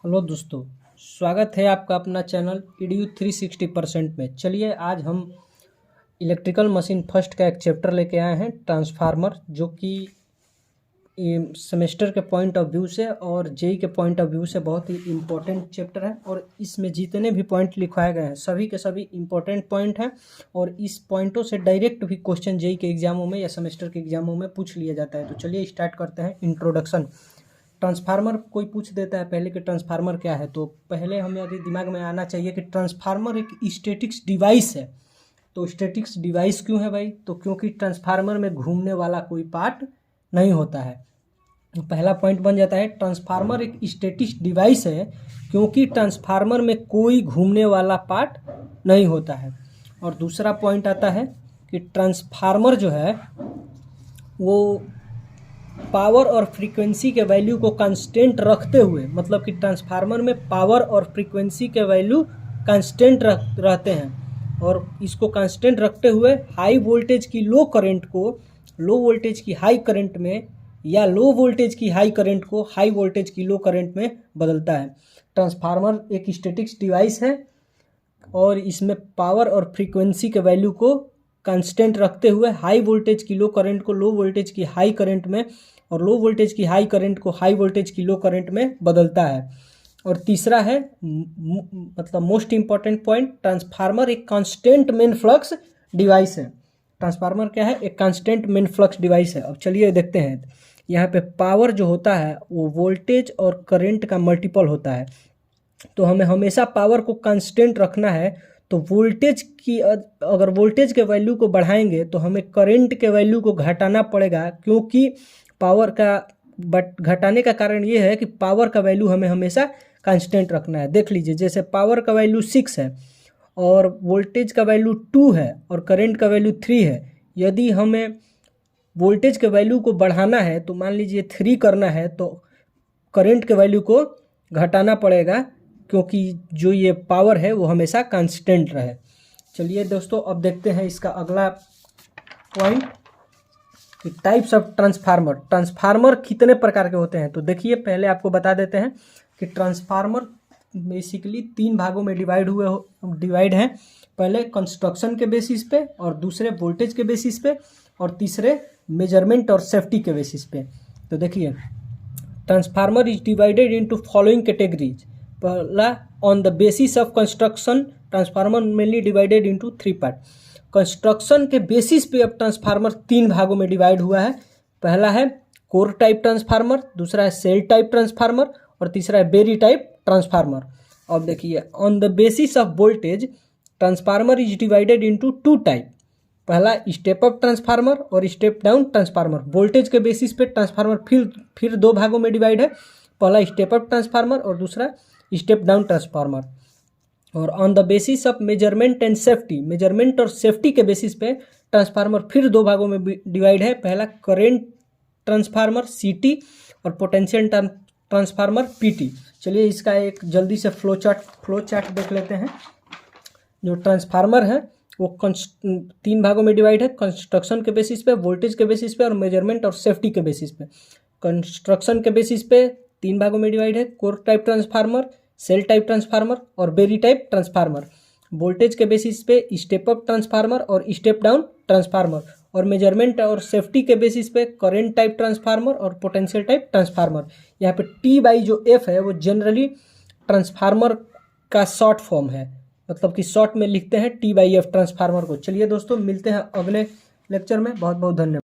Hello दोस्तों, स्वागत है आपका अपना चैनल EDU 360% में। चलिए आज हम इलेक्ट्रिकल मशीन फर्स्ट का एक चैप्टर लेके आए हैं, ट्रांसफार्मर, जो कि सेमेस्टर के पॉइंट ऑफ व्यू से और जेई के पॉइंट ऑफ व्यू से बहुत ही इम्पोर्टेंट चैप्टर है। और इसमें जितने भी पॉइंट लिखवाए गए हैं सभी के सभी इम्पोर्टेंट पॉइंट हैं और इस पॉइंटों से डायरेक्ट भी क्वेश्चन जेई के एग्जामों में या सेमेस्टर के एग्जामों में पूछ लिया जाता है। तो चलिए स्टार्ट करते हैं। इंट्रोडक्शन। ट्रांसफार्मर कोई पूछ देता है पहले कि ट्रांसफार्मर क्या है, तो पहले हमें अभी दिमाग में आना चाहिए कि ट्रांसफार्मर एक स्टैटिक्स डिवाइस है। तो स्टैटिक्स डिवाइस क्यों है भाई? तो क्योंकि ट्रांसफार्मर में घूमने वाला कोई पार्ट नहीं होता है। पहला पॉइंट बन जाता है, ट्रांसफार्मर एक स्टैटिक्स डिवाइस है क्योंकि ट्रांसफार्मर में कोई घूमने वाला पार्ट नहीं होता है। और दूसरा पॉइंट आता है कि ट्रांसफार्मर जो है वो पावर और फ्रीक्वेंसी के वैल्यू को कांस्टेंट रखते हुए, मतलब कि ट्रांसफार्मर में पावर और फ्रीक्वेंसी के वैल्यू कांस्टेंट रहते हैं और इसको कांस्टेंट रखते हुए हाई वोल्टेज की लो करंट को लो वोल्टेज की हाई करंट में या लो वोल्टेज की हाई करंट को हाई वोल्टेज की लो करंट में बदलता है। ट्रांसफार्मर एक स्टैटिक्स डिवाइस है और इसमें पावर और फ्रीक्वेंसी के वैल्यू को कांस्टेंट रखते हुए हाई वोल्टेज की लो करंट को लो वोल्टेज की हाई करंट में और लो वोल्टेज की हाई करंट को हाई वोल्टेज की लो करंट में बदलता है। और तीसरा है मतलब मोस्ट इम्पॉर्टेंट पॉइंट, ट्रांसफार्मर एक कांस्टेंट मेन फ्लक्स डिवाइस है। ट्रांसफार्मर क्या है? एक कांस्टेंट मेन फ्लक्स डिवाइस है। अब चलिए देखते हैं, यहाँ पे पावर जो होता है वो वोल्टेज और करंट का मल्टीपल होता है। तो हमें हमेशा पावर को कांस्टेंट रखना है, तो वोल्टेज की अगर वोल्टेज के वैल्यू को बढ़ाएंगे तो हमें करंट के वैल्यू को घटाना पड़ेगा, क्योंकि पावर का घटाने का कारण ये है कि पावर का वैल्यू हमें हमेशा कांस्टेंट रखना है। देख लीजिए, जैसे पावर का वैल्यू 6 है और वोल्टेज का वैल्यू 2 है और करंट का वैल्यू 3 है। यदि हमें वोल्टेज के वैल्यू को बढ़ाना है तो मान लीजिए 3 करना है, तो करंट के वैल्यू को घटाना पड़ेगा, क्योंकि जो ये पावर है वो हमेशा कांस्टेंट रहे। चलिए दोस्तों, अब देखते हैं इसका अगला पॉइंट कि टाइप्स ऑफ ट्रांसफार्मर। ट्रांसफार्मर कितने प्रकार के होते हैं? तो देखिए, पहले आपको बता देते हैं कि ट्रांसफार्मर बेसिकली 3 भागों में डिवाइड हैं। पहले कंस्ट्रक्शन के बेसिस पे, और दूसरे वोल्टेज के बेसिस पे, और तीसरे मेजरमेंट और सेफ्टी के बेसिस पे। तो देखिए, transformer is divided into following categories. पहला, on the basis of construction transformer mainly divided into 3 part. Construction के बेसिस पे अब ट्रांसफार्मर 3 भागों में डिवाइड हुआ है। पहला है कोर टाइप ट्रांसफार्मर, दूसरा है सेल टाइप ट्रांसफार्मर और तीसरा है बेरी टाइप ट्रांसफार्मर। अब देखिए, on the basis of voltage transformer is divided into 2 type. पहला स्टेप अप ट्रांसफार्मर और स्टेप डाउन ट्रांसफार्मर। वोल्टेज के बेसिस पे ट्रांसफार्मर फिर 2 भागों में डिवाइड है। पहला स्टेप अप ट्रांसफार्मर और दूसरा स्टेप डाउन ट्रांसफार्मर। और on the basis of measurement and safety, measurement और सेफ्टी के बेसिस पे ट्रांसफार्मर फिर 2 भागों में डिवाइड है। पहला करेंट ट्रांसफार्मर CT और पोटेंशियल ट्रांसफार्मर PT। चलिए इसका एक जल्दी से फ्लो चार्ट देख लेते हैं। जो ट्रांसफार्मर है वो 3 भागों में डिवाइड है, कंस्ट्रक्शन के बेसिस पे, वोल्टेज के बेसिस पे और मेजरमेंट और सेफ्टी के बेसिस पे। कंस्ट्रक्शन के बेसिस पे 3 भागों में डिवाइड है, core type transformer, shell type transformer और बेरी टाइप ट्रांसफार्मर। वोल्टेज के बेसिस पे स्टेप अप ट्रांसफार्मर और स्टेप डाउन ट्रांसफार्मर। और मेजरमेंट और सेफ्टी के बेसिस पे करेंट टाइप ट्रांसफार्मर और पोटेंशियल टाइप ट्रांसफार्मर। यहाँ पे T/F है वो जनरली ट्रांसफार्मर का शॉर्ट फॉर्म है, मतलब कि शॉर्ट में लिखते हैं T/F ट्रांसफार्मर को। चलिए दोस्तों, मिलते हैं अगले लेक्चर में। बहुत बहुत धन्यवाद।